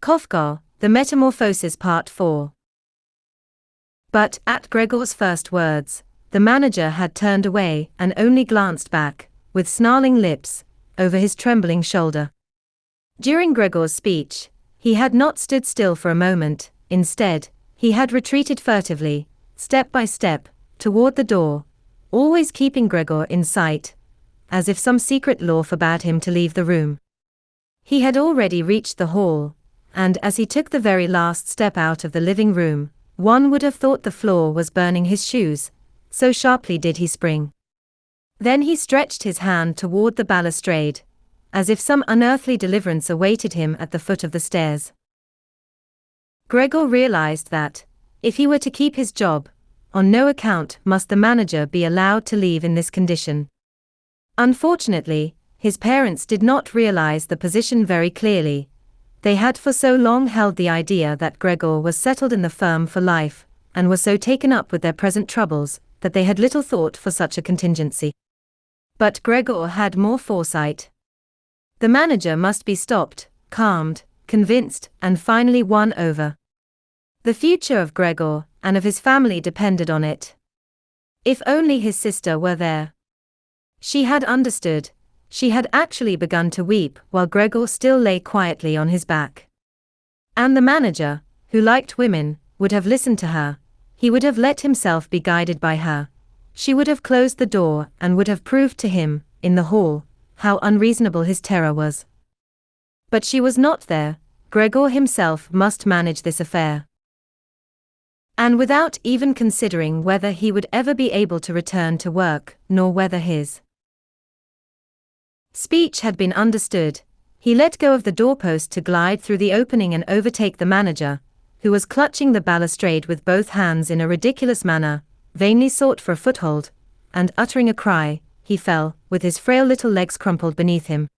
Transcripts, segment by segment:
Kafka, The Metamorphosis Part 4. But, at Gregor's first words, the manager had turned away and only glanced back, with snarling lips, over his trembling shoulder. During Gregor's speech, he had not stood still for a moment. Instead, he had retreated furtively, step by step, toward the door, always keeping Gregor in sight, as if some secret law forbade him to leave the room. He had already reached the hall, and as he took the very last step out of the living room, one would have thought the floor was burning his shoes, so sharply did he spring. Then he stretched his hand toward the balustrade, as if some unearthly deliverance awaited him at the foot of the stairs. Gregor realized that, if he were to keep his job, on no account must the manager be allowed to leave in this condition. Unfortunately, his parents did not realize the position very clearly. They had for so long held the idea that Gregor was settled in the firm for life, and were so taken up with their present troubles, that they had little thought for such a contingency. But Gregor had more foresight. The manager must be stopped, calmed, convinced, and finally won over. The future of Gregor and of his family depended on it. If only his sister were there. She had understood. She had actually begun to weep while Gregor still lay quietly on his back. And the manager, who liked women, would have listened to her. He would have let himself be guided by her. She would have closed the door and would have proved to him, in the hall, how unreasonable his terror was. But she was not there. Gregor himself must manage this affair. And without even considering whether he would ever be able to return to work, nor whether his speech had been understood, he let go of the doorpost to glide through the opening and overtake the manager, who was clutching the balustrade with both hands in a ridiculous manner, vainly sought for a foothold, and uttering a cry, he fell, with his frail little legs crumpled beneath him.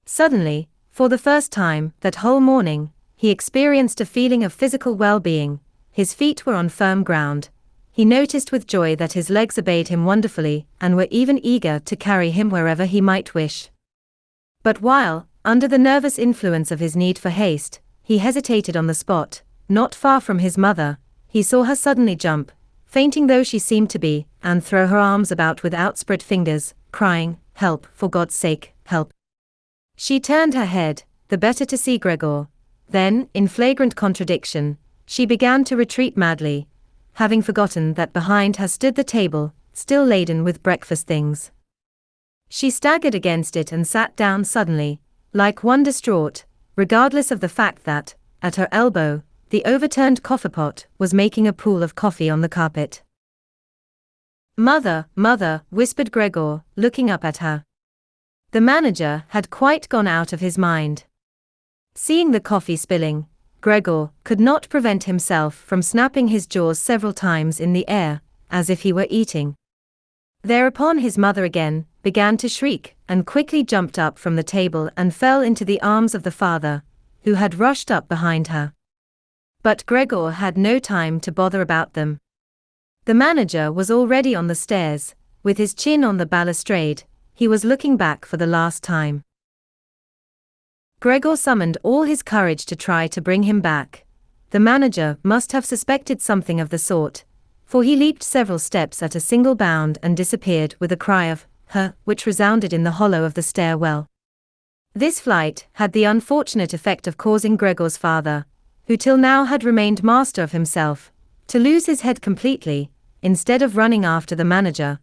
Suddenly, for the first time that whole morning, he experienced a feeling of physical well-being. His feet were on firm ground. He noticed with joy that his legs obeyed him wonderfully, and were even eager to carry him wherever he might wish. But while, under the nervous influence of his need for haste, he hesitated on the spot, not far from his mother, he saw her suddenly jump, fainting though she seemed to be, and throw her arms about with outspread fingers, crying, "Help, for God's sake, help." She turned her head, the better to see Gregor. Then, in flagrant contradiction, she began to retreat madly, having forgotten that behind her stood the table, still laden with breakfast things. She staggered against it and sat down suddenly, like one distraught, regardless of the fact that, at her elbow, the overturned coffeepot was making a pool of coffee on the carpet. "Mother, mother," whispered Gregor, looking up at her. The manager had quite gone out of his mind. Seeing the coffee spilling, Gregor could not prevent himself from snapping his jaws several times in the air, as if he were eating. Thereupon his mother again began to shriek, and quickly jumped up from the table and fell into the arms of the father, who had rushed up behind her. But Gregor had no time to bother about them. The manager was already on the stairs, with his chin on the balustrade. He was looking back for the last time. Gregor summoned all his courage to try to bring him back. The manager must have suspected something of the sort, for he leaped several steps at a single bound and disappeared with a cry of "Huh," which resounded in the hollow of the stairwell. This flight had the unfortunate effect of causing Gregor's father, who till now had remained master of himself, to lose his head completely. Instead of running after the manager,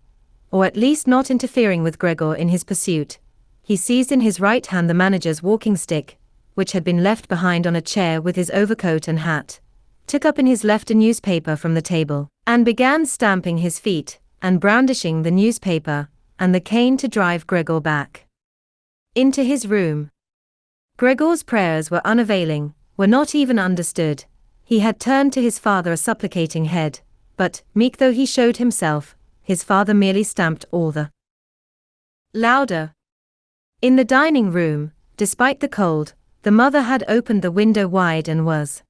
or at least not interfering with Gregor in his pursuit, he seized in his right hand the manager's walking stick, which had been left behind on a chair with his overcoat and hat, took up in his left a newspaper from the table, and began stamping his feet, and brandishing the newspaper, and the cane to drive Gregor back into his room. Gregor's prayers were unavailing, were not even understood. He had turned to his father a supplicating head, but, meek though he showed himself, his father merely stamped all the louder. In the dining room, despite the cold, the mother had opened the window wide and was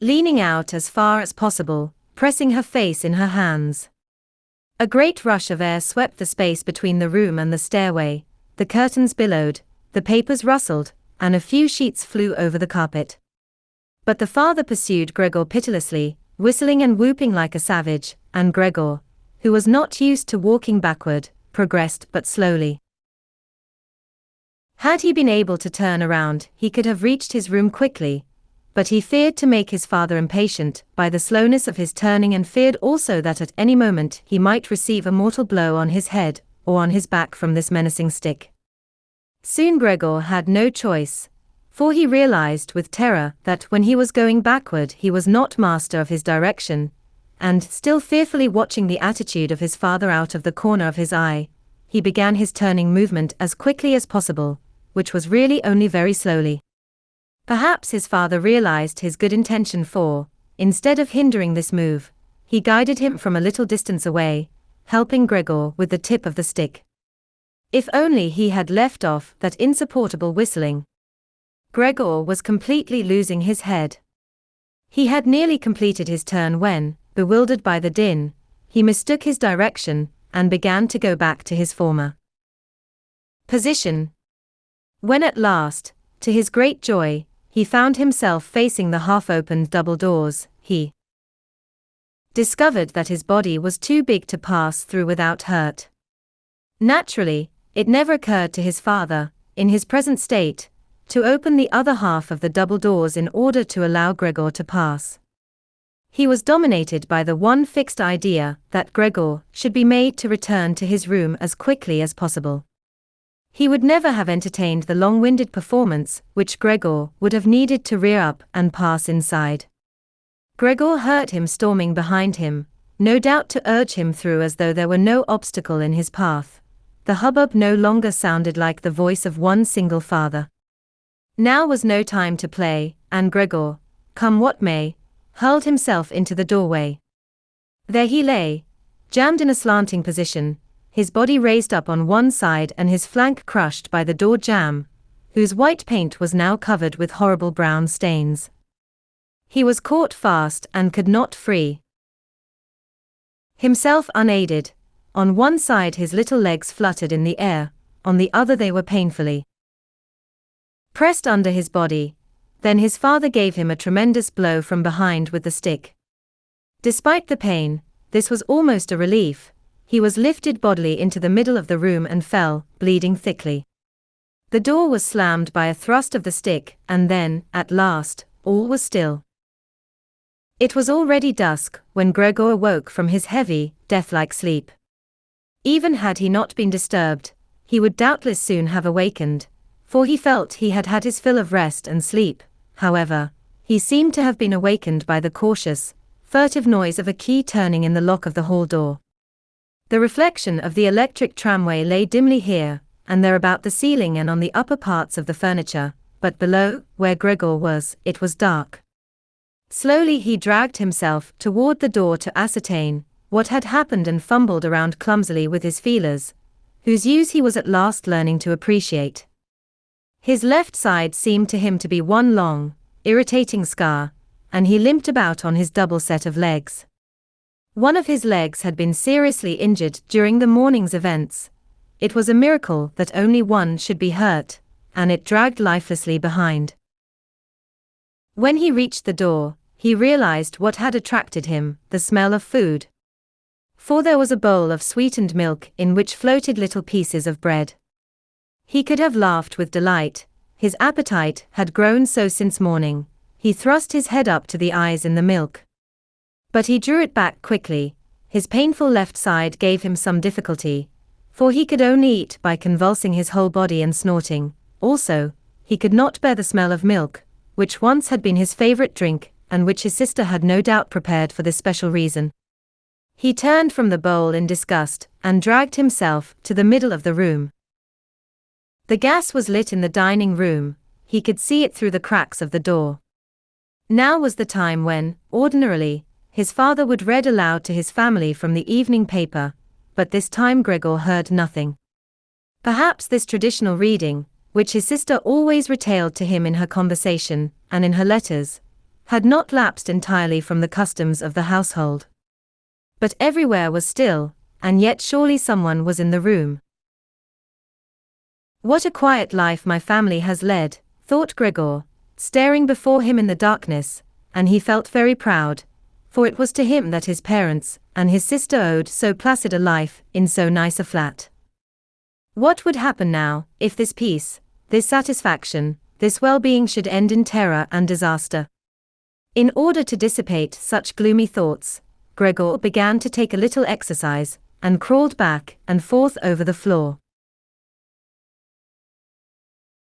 leaning out as far as possible, pressing her face in her hands. A great rush of air swept the space between the room and the stairway, the curtains billowed, the papers rustled, and a few sheets flew over the carpet. But the father pursued Gregor pitilessly, whistling and whooping like a savage, and Gregor, who was not used to walking backward, progressed but slowly. Had he been able to turn around, he could have reached his room quickly, but he feared to make his father impatient by the slowness of his turning, and feared also that at any moment he might receive a mortal blow on his head or on his back from this menacing stick. Soon Gregor had no choice, for he realized with terror that when he was going backward he was not master of his direction, and, still fearfully watching the attitude of his father out of the corner of his eye, he began his turning movement as quickly as possible, which was really only very slowly. Perhaps his father realized his good intention, for, instead of hindering this move, he guided him from a little distance away, helping Gregor with the tip of the stick. If only he had left off that insupportable whistling. Gregor was completely losing his head. He had nearly completed his turn when, bewildered by the din, he mistook his direction and began to go back to his former position. When at last, to his great joy, he found himself facing the half-opened double doors, he discovered that his body was too big to pass through without hurt. Naturally, it never occurred to his father, in his present state, to open the other half of the double doors in order to allow Gregor to pass. He was dominated by the one fixed idea that Gregor should be made to return to his room as quickly as possible. He would never have entertained the long-winded performance which Gregor would have needed to rear up and pass inside. Gregor heard him storming behind him, no doubt to urge him through as though there were no obstacle in his path. The hubbub no longer sounded like the voice of one single father. Now was no time to play, and Gregor, come what may, hurled himself into the doorway. There he lay, jammed in a slanting position, his body raised up on one side and his flank crushed by the door jamb, whose white paint was now covered with horrible brown stains. He was caught fast and could not free himself unaided. On one side his little legs fluttered in the air, on the other they were painfully pressed under his body. Then his father gave him a tremendous blow from behind with the stick. Despite the pain, this was almost a relief. He was lifted bodily into the middle of the room and fell, bleeding thickly. The door was slammed by a thrust of the stick, and then, at last, all was still. It was already dusk when Gregor awoke from his heavy, death-like sleep. Even had he not been disturbed, he would doubtless soon have awakened, for he felt he had had his fill of rest and sleep. However, he seemed to have been awakened by the cautious, furtive noise of a key turning in the lock of the hall door. The reflection of the electric tramway lay dimly here and there about the ceiling and on the upper parts of the furniture, but below, where Gregor was, it was dark. Slowly he dragged himself toward the door to ascertain what had happened and fumbled around clumsily with his feelers, whose use he was at last learning to appreciate. His left side seemed to him to be one long, irritating scar, and he limped about on his double set of legs. One of his legs had been seriously injured during the morning's events. It was a miracle that only one should be hurt, and it dragged lifelessly behind. When he reached the door, he realized what had attracted him, the smell of food. For there was a bowl of sweetened milk in which floated little pieces of bread. He could have laughed with delight. His appetite had grown so since morning. He thrust his head up to the eyes in the milk. But he drew it back quickly. His painful left side gave him some difficulty, for he could only eat by convulsing his whole body and snorting. Also, he could not bear the smell of milk, which once had been his favorite drink, and which his sister had no doubt prepared for this special reason. He turned from the bowl in disgust, and dragged himself to the middle of the room. The gas was lit in the dining room. He could see it through the cracks of the door. Now was the time when, ordinarily, his father would read aloud to his family from the evening paper, but this time Gregor heard nothing. Perhaps this traditional reading, which his sister always retailed to him in her conversation, and in her letters, had not lapsed entirely from the customs of the household. But everywhere was still, and yet surely someone was in the room. What a quiet life my family has led, thought Gregor, staring before him in the darkness, and he felt very proud, for it was to him that his parents and his sister owed so placid a life in so nice a flat. What would happen now, if this peace, this satisfaction, this well-being should end in terror and disaster? In order to dissipate such gloomy thoughts, Gregor began to take a little exercise, and crawled back and forth over the floor.